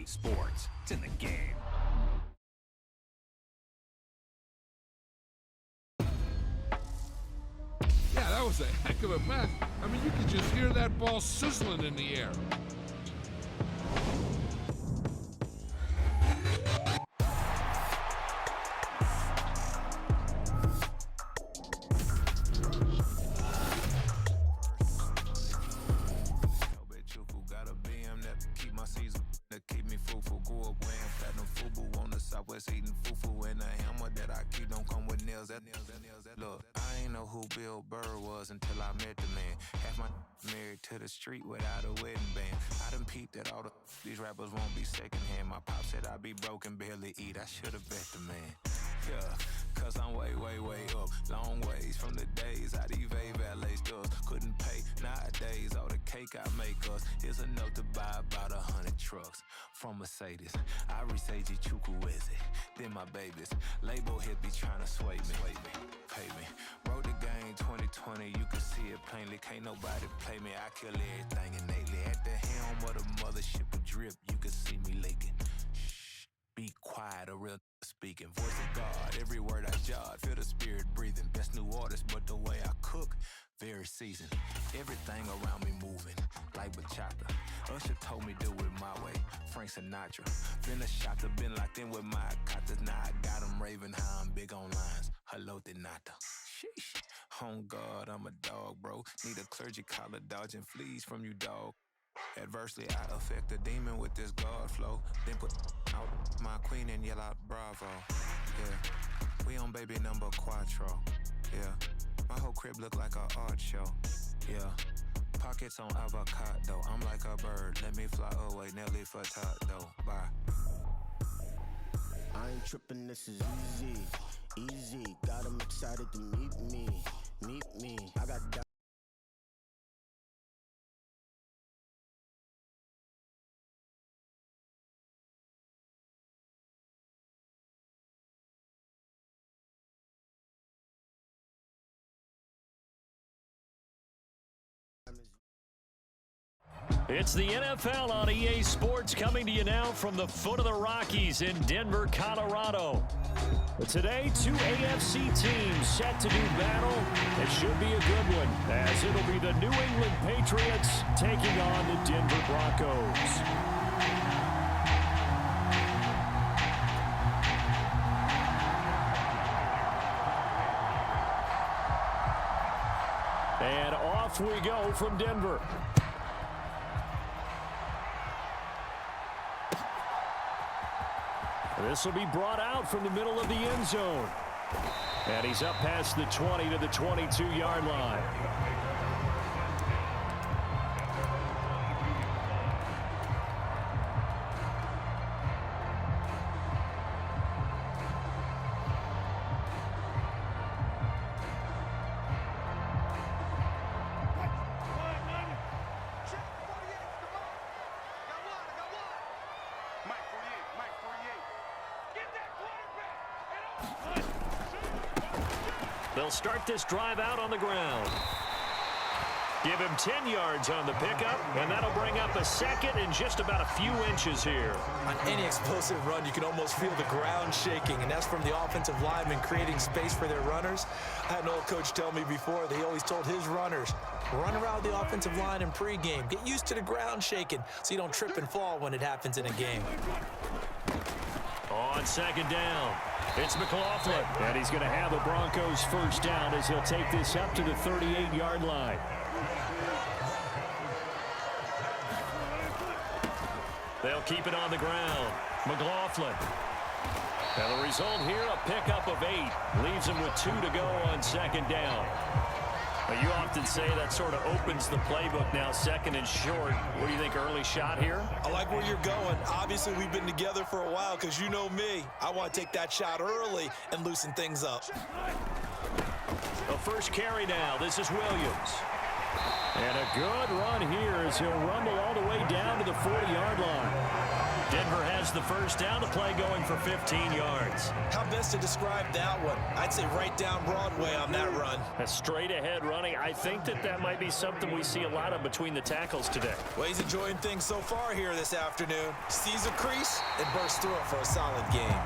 Sports. It's in the game. Yeah, that was a heck of a pass. I mean, you could just hear that ball sizzling in the air. Eating fufu and a hammer that I keep don't come with nails. Look, I ain't know who Bill Burr was until I met the man. Half my married to the street without a wedding band. I done peeped that all these rappers won't be secondhand. My pop said I'd be broken, barely eat. I should've bet the man. Yeah, cause I'm way, way, way up. Long ways from the days I these valet stores couldn't pay. Nowadays, all the cake I make us is enough to buy about 100 trucks from Mercedes. I resage Chukwueze, then my babies. Label hit be trying to sway me, pay me. Wrote the game 2020, you can see it plainly. Can't nobody play me, I kill everything innately. At the helm of the mothership with drip, you can see me leaking. Shh, be quiet, a real speaking. Voice of God, every word I jot. Feel the spirit breathing. Best new artist, but the way I cook, very seasoned. Everything around me moving, like bachata. Usher told me do it my way, Frank Sinatra. Been a shotter, been locked in with my cotters. Now I got them raving how I'm big on lines. Hello, Denata. Sheesh. On God, I'm a dog, bro. Need a clergy collar, dodging fleas from you, dog. Adversely, I affect the demon with this God flow. Then put out my queen and yell out bravo. Yeah, we on baby number quattro. Yeah, my whole crib look like a art show. Yeah, pockets on avocado. I'm like a bird, let me fly away. Nelly Furtado, bye. I ain't tripping, this is easy. Got 'em excited to meet me. I got It's the NFL on EA Sports coming to you now from the foot of the Rockies in Denver, Colorado. But today, two AFC teams set to do battle. It should be a good one, as it'll be the New England Patriots taking on the Denver Broncos. And off we go from Denver. This will be brought out from the middle of the end zone. And he's up past the 20 to the 22-yard line. They'll start this drive out on the ground. Give him 10 yards on the pickup, and that'll bring up a second in just about a few inches here. On any explosive run, you can almost feel the ground shaking, and that's from the offensive linemen creating space for their runners. I had an old coach tell me before that he always told his runners, run around the offensive line in pregame. Get used to the ground shaking so you don't trip and fall when it happens in a game. On second down, it's McLaughlin, and he's going to have the Broncos first down as he'll take this up to the 38-yard line. They'll keep it on the ground. McLaughlin. And the result here, a pickup of 8. Leaves him with 2 to go on second down. Now, you often say that sort of opens the playbook now, second and short. What do you think, early shot here? I like where you're going. Obviously, we've been together for a while because you know me. I want to take that shot early and loosen things up. The first carry now. This is Williams. And a good run here as he'll rumble all the way down to the 40-yard line. Denver has the first down. The play going for 15 yards. How best to describe that one? I'd say right down Broadway on that run. A straight-ahead running. I think that might be something we see a lot of between the tackles today. Well, he's enjoying things so far here this afternoon. Sees a crease and bursts through it for a solid game.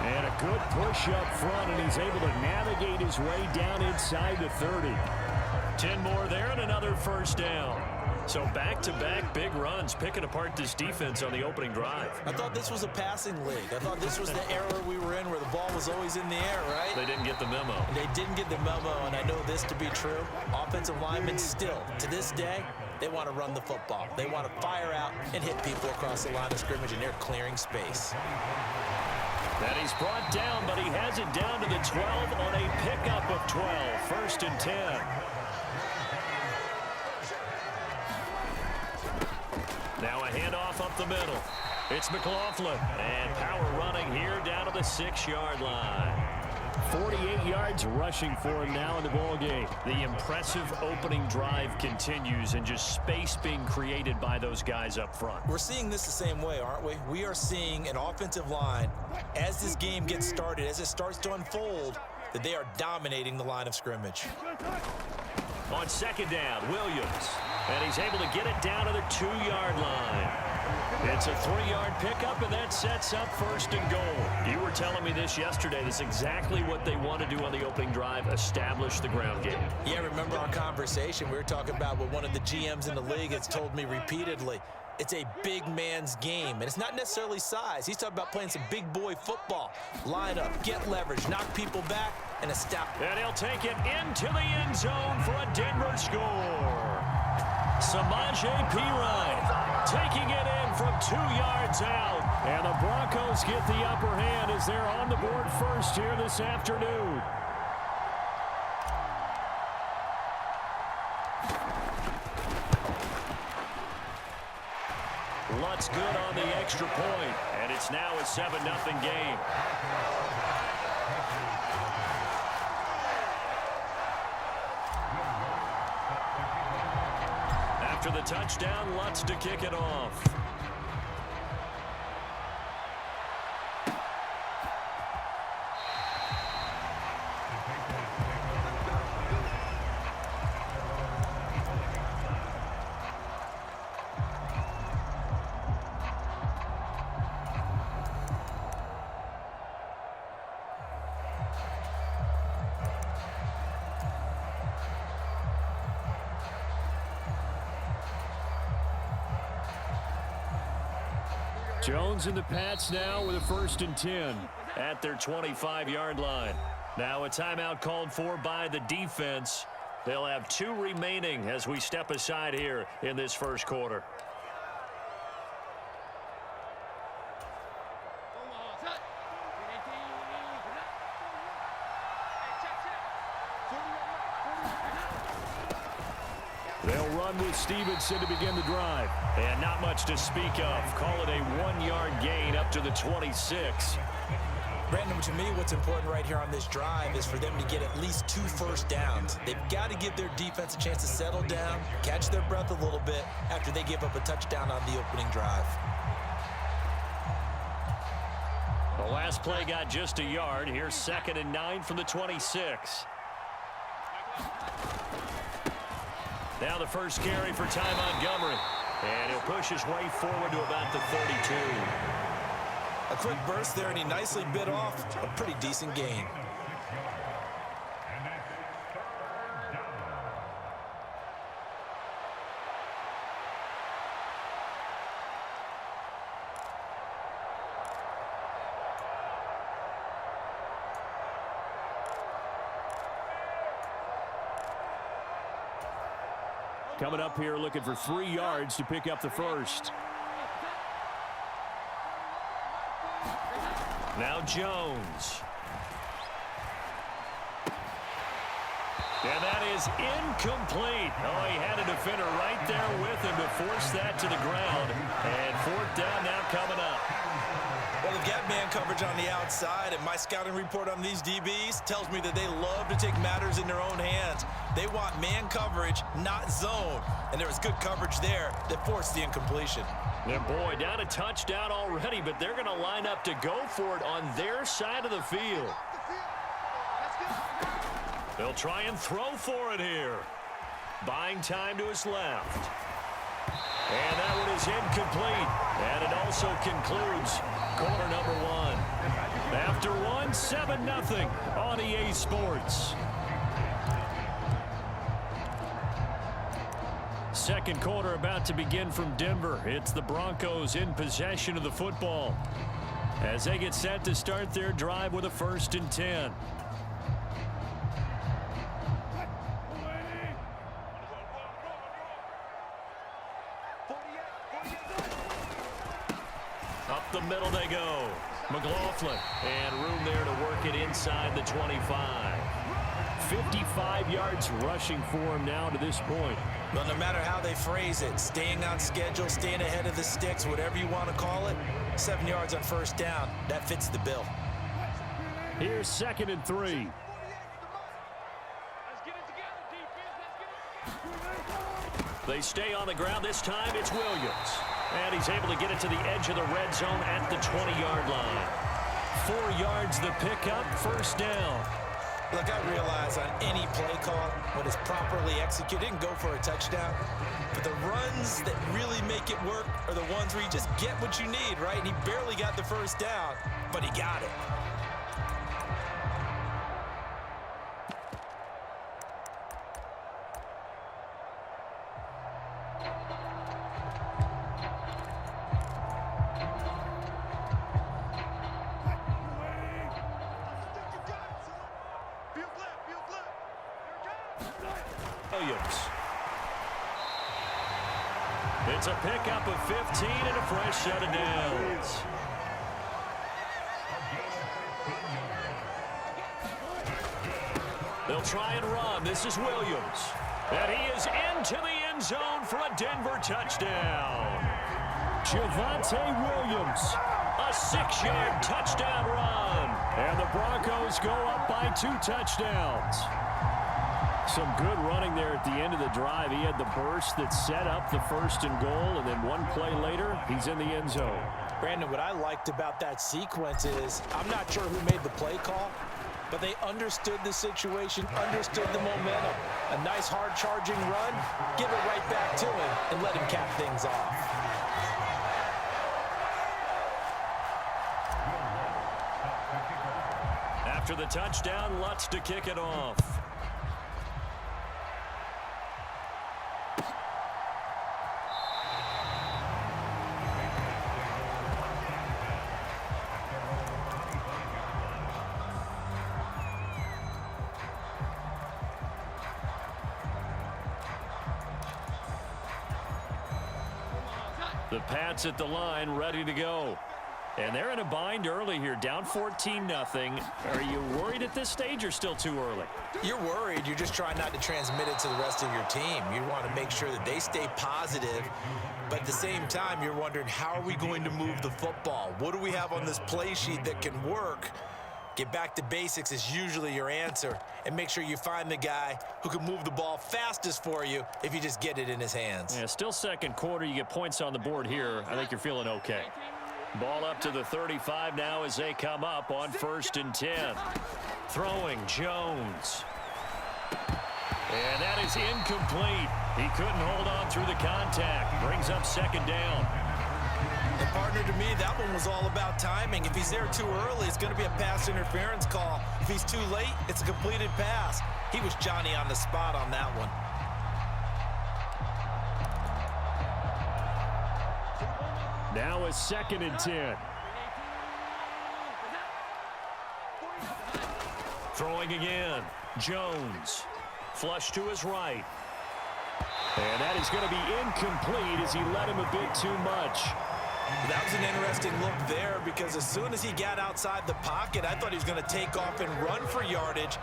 And a good push up front, and he's able to navigate his way down inside the 30. 10 more there and another first down. So back-to-back big runs, picking apart this defense on the opening drive. I thought this was a passing league. I thought this was the era we were in where the ball was always in the air, right? They didn't get the memo. And they didn't get the memo, and I know this to be true. Offensive linemen still, to this day, they want to run the football. They want to fire out and hit people across the line of scrimmage, and they're clearing space. And he's brought down, but he has it down to the 12 on a pickup of 12. First and 10. Now a handoff up the middle. It's McLaughlin. And power running here down to the 6-yard line. 48 yards rushing for him now in the ballgame. The impressive opening drive continues, and just space being created by those guys up front. We're seeing this the same way, aren't we? We are seeing an offensive line, as this game gets started, as it starts to unfold, that they are dominating the line of scrimmage. On second down, Williams. And he's able to get it down to the 2-yard line. It's a 3-yard pickup, and that sets up first and goal. You were telling me this yesterday. That's exactly what they want to do on the opening drive, establish the ground game. Yeah, remember our conversation? We were talking about what one of the GMs in the league has told me repeatedly. It's a big man's game, and it's not necessarily size. He's talking about playing some big boy football. Line up, get leverage, knock people back, and establish. And he'll take it into the end zone for a Denver score. Samaje Perine taking it in from 2 yards out. And the Broncos get the upper hand as they're on the board first here this afternoon. Lutz good on the extra point, and it's now a 7-0 game. After the touchdown, Lutz to kick it off. Jones and the Pats now with a 1st and 10 at their 25-yard line. Now a timeout called for by the defense. They'll have 2 remaining as we step aside here in this first quarter. They'll run with Stevenson to begin the drive. And not much to speak of. Call it a 1-yard gain up to the 26. Brandon, to me, what's important right here on this drive is for them to get at least 2 first downs. They've got to give their defense a chance to settle down, catch their breath a little bit after they give up a touchdown on the opening drive. The last play got just a yard. Here's 2nd and 9 from the 26. Now the first carry for Ty Montgomery. And he'll push his way forward to about the 32. A quick burst there, and he nicely bit off a pretty decent gain. Coming up here looking for 3 yards to pick up the first. Now Jones. And that is incomplete. Oh, he had a defender right there with him to force that to the ground. And 4th down now coming up. Well, they've got man coverage on the outside, and my scouting report on these DBs tells me that they love to take matters in their own hands. They want man coverage, not zone. And there was good coverage there that forced the incompletion. And boy, down a touchdown already, but they're going to line up to go for it on their side of the field. They'll try and throw for it here. Buying time to his left. And that one is incomplete. And it also concludes quarter number one. After one, 7-0 on EA Sports. Second quarter about to begin from Denver. It's the Broncos in possession of the football as they get set to start their drive with a 1st and 10. Up the middle they go. McLaughlin, and room there to work it inside the 25. 55 yards rushing for him now to this point. Well, no matter how they phrase it, staying on schedule, staying ahead of the sticks, whatever you want to call it, 7 yards on 1st down, that fits the bill. Here's 2nd and 3. They stay on the ground. This time it's Williams. And he's able to get it to the edge of the red zone at the 20-yard line. 4 yards the pickup, 1st down. Look, I realize on any play call, when it's properly executed, it can go for a touchdown. But the runs that really make it work are the ones where you just get what you need, right? And he barely got the 1st down, but he got it. Williams. It's a pickup of 15 and a fresh set of downs. They'll try and run. This is Williams. And he is into the end zone for a Denver touchdown. Javonte Williams. A 6-yard touchdown run. And the Broncos go up by 2 touchdowns. Some good running there at the end of the drive. He had the burst that set up the 1st and goal, and then one play later, he's in the end zone. Brandon, what I liked about that sequence is, I'm not sure who made the play call, but they understood the situation, understood the momentum. A nice hard charging run, give it right back to him, and let him cap things off. After the touchdown, Lutz to kick it off. The Pats at the line, ready to go. And they're in a bind early here, down 14-0. Are you worried at this stage or still too early? You're worried. You're just trying not to transmit it to the rest of your team. You want to make sure that they stay positive. But at the same time, you're wondering, how are we going to move the football? What do we have on this play sheet that can work? Get back to basics is usually your answer. And make sure you find the guy who can move the ball fastest for you if you just get it in his hands. Yeah, still second quarter. You get points on the board here. I think you're feeling okay. Ball up to the 35 now as they come up on 1st and 10. Throwing Jones. And that is incomplete. He couldn't hold on through the contact. Brings up 2nd down. And partner, to me, that one was all about timing. If he's there too early, it's going to be a pass interference call. If he's too late, it's a completed pass. He was Johnny on the spot on that one. Now a 2nd and 10. Throwing again. Jones. Flush to his right. And that is going to be incomplete as he let him a bit too much. That was an interesting look there because as soon as he got outside the pocket, I thought he was going to take off and run for yardage.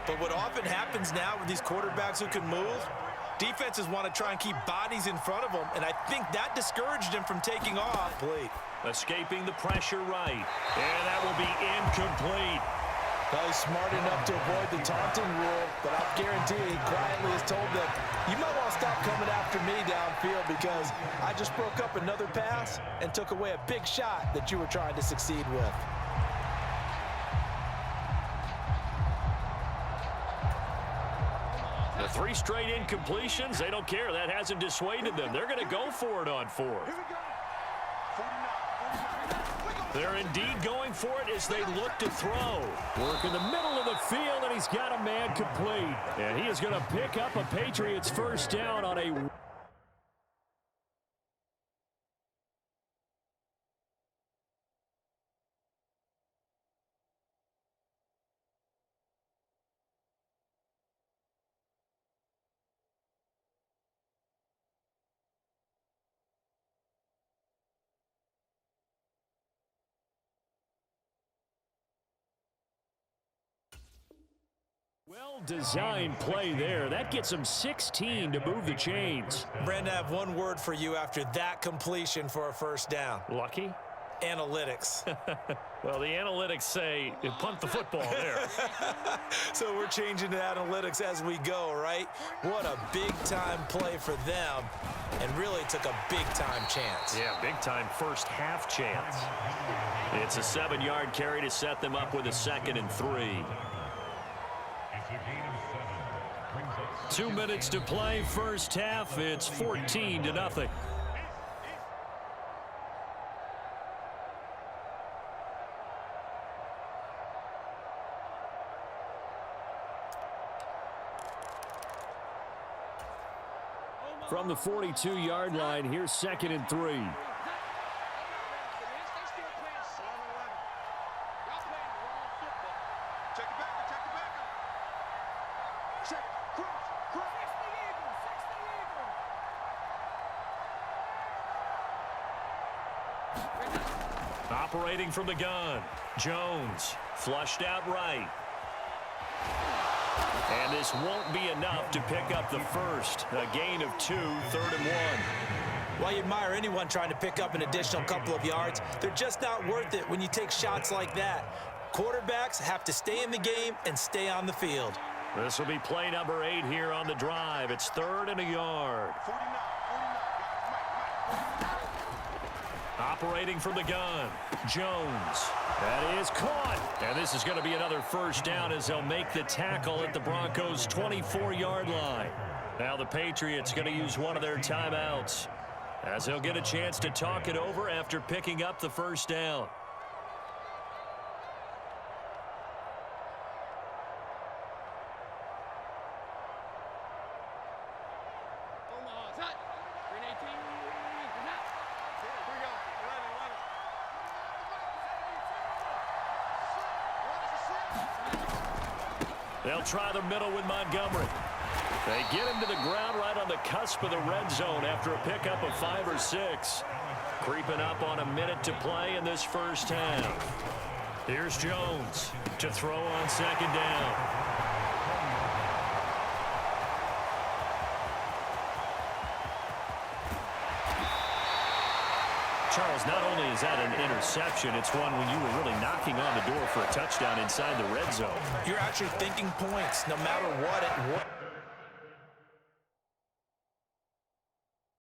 But what often happens now with these quarterbacks who can move, Defenses want to try and keep bodies in front of them, and I think that discouraged him from taking off. Escaping the pressure right. And that will be incomplete. He's smart enough to avoid the taunting rule, but I'll guarantee he quietly has told them, you might want to stop coming after me downfield because I just broke up another pass and took away a big shot that you were trying to succeed with. The 3 straight incompletions, they don't care. That hasn't dissuaded them. They're going to go for it on 4th. They're indeed going for it as they look to throw. Work in the middle of the field, and he's got a man complete. And he is going to pick up a Patriots first down on a... Well-designed play there. That gets him 16 to move the chains. Brandon, I have one word for you after that completion for a first down. Lucky? Analytics. Well, the analytics say punt the football there. So we're changing to analytics as we go, right? What a big-time play for them, and really took a big-time chance. Yeah, big-time first half chance. It's a 7-yard carry to set them up with a 2nd and 3. 2 minutes to play, first half. It's 14-0. From the 42-yard line, here's 2nd and 3. Operating from the gun, Jones flushed out right. And this won't be enough to pick up the first. A gain of 2, 3rd and 1. While you admire anyone trying to pick up an additional couple of yards, they're just not worth it when you take shots like that. Quarterbacks have to stay in the game and stay on the field. This will be play number 8 here on the drive. It's 3rd and a yard. Operating from the gun, Jones. That is caught. And this is going to be another first down as they'll make the tackle at the Broncos' 24-yard line. Now the Patriots going to use one of their timeouts as they'll get a chance to talk it over after picking up the first down. They'll try the middle with Montgomery. They get him to the ground right on the cusp of the red zone after a pickup of 5 or 6. Creeping up on a minute to play in this first half. Here's Jones to throw on 2nd down. Charles, not only is that an interception, it's one when you were really knocking on the door for a touchdown inside the red zone. You're actually thinking points no matter what.